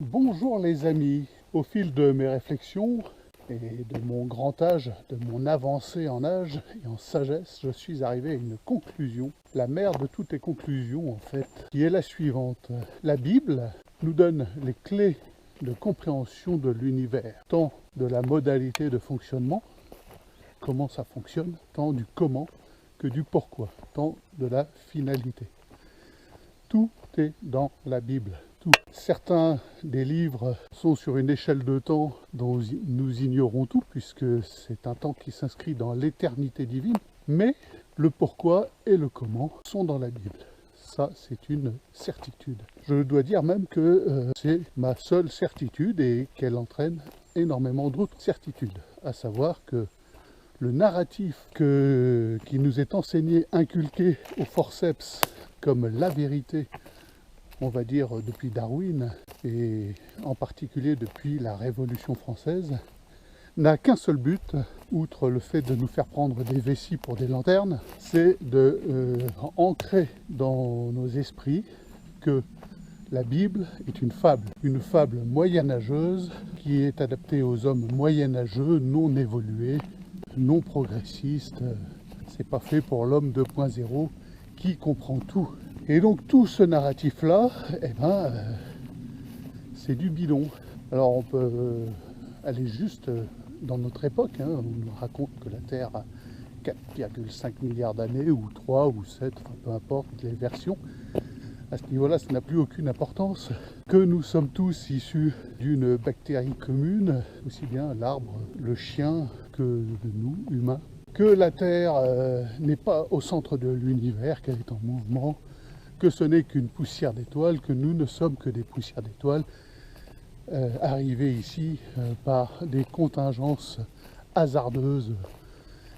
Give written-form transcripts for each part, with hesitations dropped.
Bonjour les amis, au fil de mes réflexions et de mon grand âge, de mon avancée en âge et en sagesse, je suis arrivé à une conclusion, la mère de toutes les conclusions en fait, qui est la suivante. La Bible nous donne les clés de compréhension de l'univers, tant de la modalité de fonctionnement, comment ça fonctionne, tant du comment que du pourquoi, tant de la finalité. Tout est dans la Bible. Tout. Certains des livres sont sur une échelle de temps dont nous ignorons tout, puisque c'est un temps qui s'inscrit dans l'éternité divine, mais le pourquoi et le comment sont dans la Bible. Ça, c'est une certitude. Je dois dire même que c'est ma seule certitude et qu'elle entraîne énormément d'autres certitudes, à savoir que le narratif qui nous est enseigné, inculqué au forceps comme la vérité, on va dire depuis Darwin, et en particulier depuis la Révolution française, n'a qu'un seul but, outre le fait de nous faire prendre des vessies pour des lanternes, c'est de ancrer dans nos esprits que la Bible est une fable moyenâgeuse qui est adaptée aux hommes moyenâgeux, non évolués, non progressistes. C'est pas fait pour l'homme 2.0 qui comprend tout. Et donc tout ce narratif-là, c'est du bidon. Alors on peut aller juste dans notre époque, on nous raconte que la Terre a 4,5 milliards d'années, ou 3, ou 7, enfin, peu importe les versions. À ce niveau-là, ça n'a plus aucune importance. Que nous sommes tous issus d'une bactérie commune, aussi bien l'arbre, le chien, que nous, humains. Que la Terre n'est pas au centre de l'univers, qu'elle est en mouvement, que ce n'est qu'une poussière d'étoiles, que nous ne sommes que des poussières d'étoiles, arrivées ici par des contingences hasardeuses,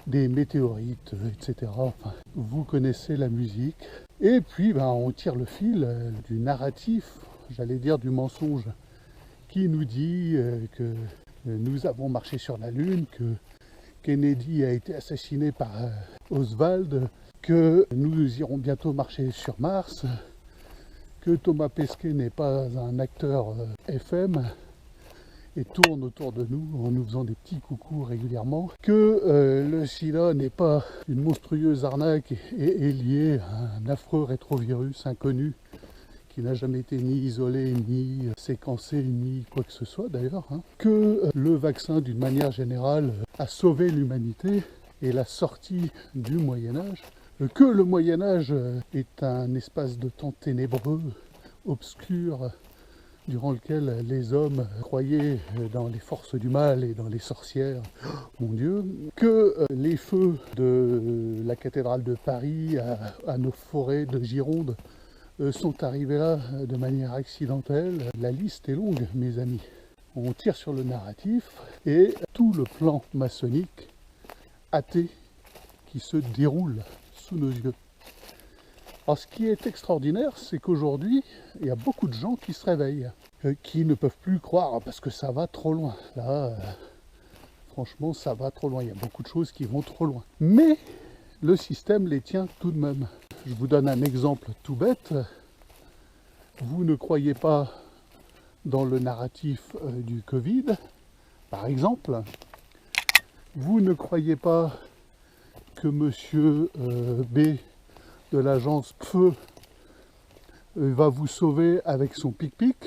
des météorites, etc. Enfin, vous connaissez la musique. Et puis on tire le fil du narratif, j'allais dire du mensonge, qui nous dit que nous avons marché sur la Lune, que Kennedy a été assassiné par Oswald, que nous irons bientôt marcher sur Mars, que Thomas Pesquet n'est pas un acteur FM et tourne autour de nous en nous faisant des petits coucous régulièrement, que le sida n'est pas une monstrueuse arnaque et est lié à un affreux rétrovirus inconnu qui n'a jamais été ni isolé, ni séquencé, ni quoi que ce soit d'ailleurs, que le vaccin d'une manière générale a sauvé l'humanité et la sortie du Moyen-Âge, que le Moyen-Âge est un espace de temps ténébreux, obscur, durant lequel les hommes croyaient dans les forces du mal et dans les sorcières, mon Dieu, que les feux de la cathédrale de Paris à nos forêts de Gironde sont arrivés là de manière accidentelle. La liste est longue, mes amis. On tire sur le narratif et tout le plan maçonnique athée qui se déroule sous nos yeux. Alors ce qui est extraordinaire, c'est qu'aujourd'hui, il y a beaucoup de gens qui se réveillent, qui ne peuvent plus croire parce que ça va trop loin. Là, franchement, ça va trop loin. Il y a beaucoup de choses qui vont trop loin. Mais le système les tient tout de même. Je vous donne un exemple tout bête. Vous ne croyez pas dans le narratif du Covid, par exemple. Vous ne croyez pas que monsieur B de l'agence PFE va vous sauver avec son pic-pic.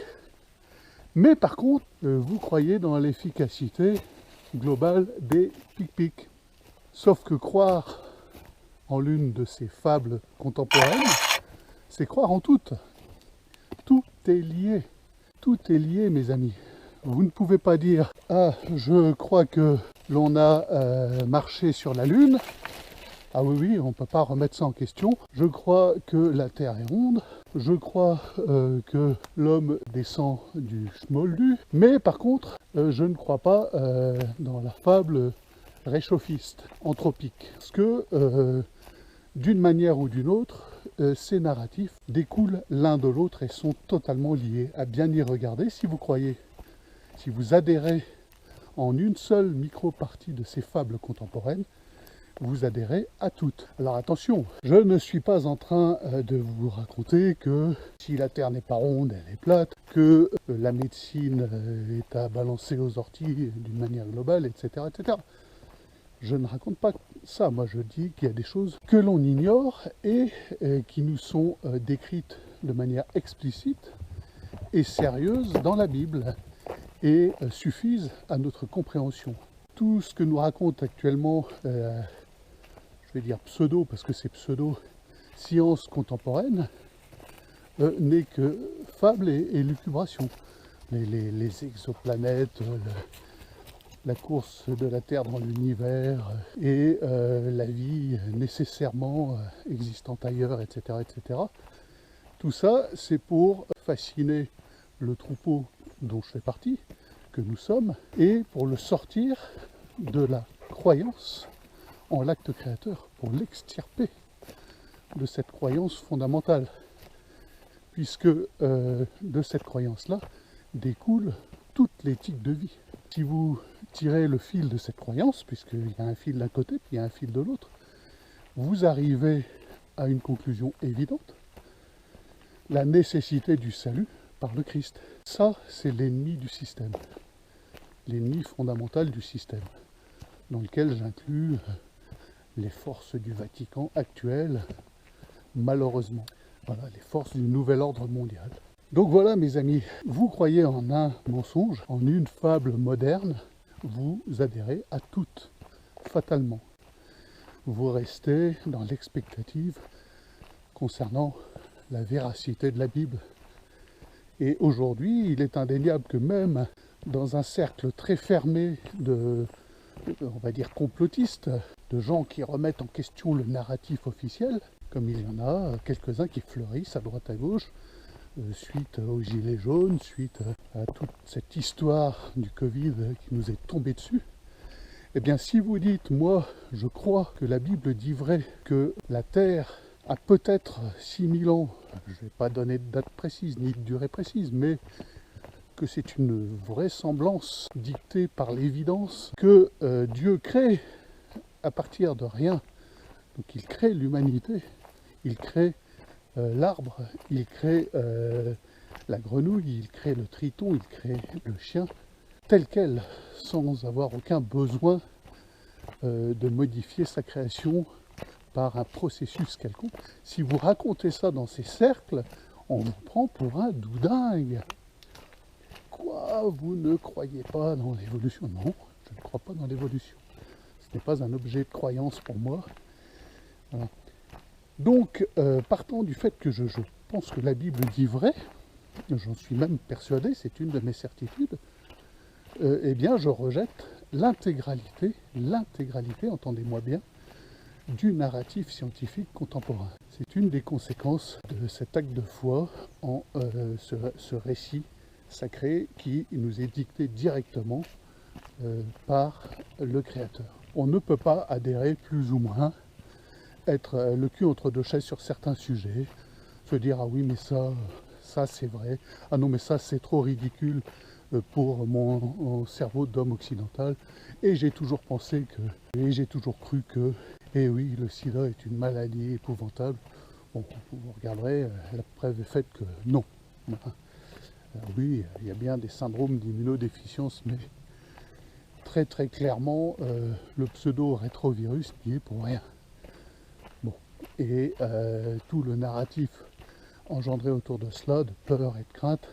Mais par contre, vous croyez dans l'efficacité globale des pic-pics. Sauf que croire en l'une de ces fables contemporaines, c'est croire en toutes. Tout est lié. Tout est lié, mes amis. Vous ne pouvez pas dire « Ah, je crois que l'on a marché sur la Lune. Ah oui, on ne peut pas remettre ça en question. Je crois que la Terre est ronde. Je crois que l'homme descend du Schmoldu. Mais par contre, je ne crois pas dans la fable réchauffiste, anthropique. Parce que, d'une manière ou d'une autre, ces narratifs découlent l'un de l'autre et sont totalement liés. À bien y regarder, si vous croyez, si vous adhérez en une seule micro-partie de ces fables contemporaines, vous adhérez à toutes. Alors attention, je ne suis pas en train de vous raconter que si la Terre n'est pas ronde, elle est plate, que la médecine est à balancer aux orties d'une manière globale, etc., etc. Je ne raconte pas ça, moi je dis qu'il y a des choses que l'on ignore et qui nous sont décrites de manière explicite et sérieuse dans la Bible et suffisent à notre compréhension. Tout ce que nous raconte actuellement, je vais dire pseudo parce que c'est pseudo, science contemporaine, n'est que fable et lucubration. Les exoplanètes, la course de la Terre dans l'univers et la vie nécessairement existante ailleurs, etc., etc. Tout ça, c'est pour fasciner le troupeau dont je fais partie, que nous sommes, et pour le sortir de la croyance en l'acte créateur, pour l'extirper de cette croyance fondamentale. Puisque de cette croyance-là découle toute l'éthique de vie. Si vous tirez le fil de cette croyance, puisqu'il y a un fil d'un côté, puis il y a un fil de l'autre, vous arrivez à une conclusion évidente, la nécessité du salut par le Christ. Ça, c'est l'ennemi du système, l'ennemi fondamental du système, dans lequel j'inclus les forces du Vatican actuelles, malheureusement. Voilà, les forces du nouvel ordre mondial. Donc voilà mes amis, vous croyez en un mensonge, en une fable moderne, vous adhérez à toutes, fatalement. Vous restez dans l'expectative concernant la véracité de la Bible. Et aujourd'hui, il est indéniable que même dans un cercle très fermé de, on va dire, complotistes, de gens qui remettent en question le narratif officiel, comme il y en a quelques-uns qui fleurissent à droite à gauche, suite aux gilets jaunes, suite à toute cette histoire du Covid qui nous est tombée dessus. Eh bien, si vous dites, moi, je crois que la Bible dit vrai, que la Terre a peut-être 6000 ans, je ne vais pas donner de date précise, ni de durée précise, mais que c'est une vraisemblance dictée par l'évidence, que Dieu crée à partir de rien. Donc il crée l'humanité, il crée l'arbre, il crée la grenouille, il crée le triton, il crée le chien, tel quel, sans avoir aucun besoin de modifier sa création par un processus quelconque. Si vous racontez ça dans ces cercles, on vous prend pour un doudingue. Quoi, vous ne croyez pas dans l'évolution? Non, je ne crois pas dans l'évolution. Ce n'est pas un objet de croyance pour moi. Voilà. Donc, partant du fait que je pense que la Bible dit vrai, j'en suis même persuadé, c'est une de mes certitudes, eh bien je rejette l'intégralité, entendez-moi bien, du narratif scientifique contemporain. C'est une des conséquences de cet acte de foi en ce récit sacré qui nous est dicté directement par le Créateur. On ne peut pas adhérer plus ou moins, être le cul entre deux chaises sur certains sujets, se dire ah oui mais ça c'est vrai, ah non mais ça c'est trop ridicule pour mon cerveau d'homme occidental, et j'ai toujours pensé que, et j'ai toujours cru que, et oui le sida est une maladie épouvantable. Bon, vous regarderez, la preuve est faite que non. Oui, il y a bien des syndromes d'immunodéficience, mais très très clairement le pseudo-rétrovirus n'y est pour rien. Bon. Et tout le narratif engendré autour de cela, de peur et de crainte,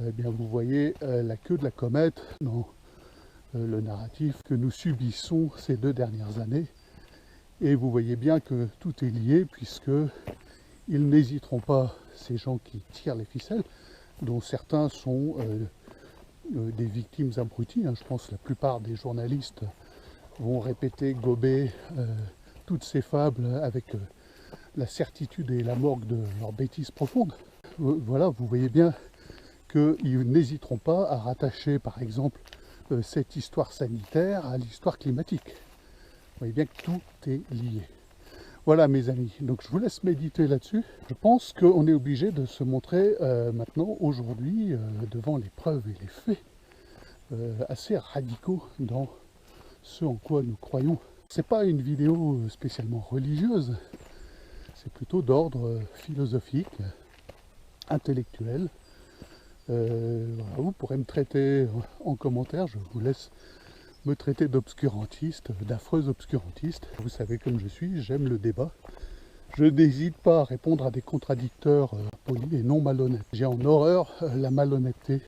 eh bien vous voyez la queue de la comète dans le narratif que nous subissons ces 2 dernières années. Et vous voyez bien que tout est lié, puisque ils n'hésiteront pas, ces gens qui tirent les ficelles, dont certains sont des victimes abruties. Je pense que la plupart des journalistes vont répéter, gober toutes ces fables avec la certitude et la morgue de leur bêtise profonde. Voilà, vous voyez bien qu'ils n'hésiteront pas à rattacher, par exemple, cette histoire sanitaire à l'histoire climatique. Vous voyez bien que tout est lié. Voilà mes amis, donc je vous laisse méditer là-dessus. Je pense qu'on est obligé de se montrer maintenant, aujourd'hui, devant les preuves et les faits, assez radicaux dans ce en quoi nous croyons. C'est pas une vidéo spécialement religieuse, c'est plutôt d'ordre philosophique, intellectuel. Voilà, vous pourrez me traiter en commentaire, je vous laisse me traiter d'obscurantiste, d'affreux obscurantiste. Vous savez comme je suis, j'aime le débat. Je n'hésite pas à répondre à des contradicteurs polis et non malhonnêtes. J'ai en horreur la malhonnêteté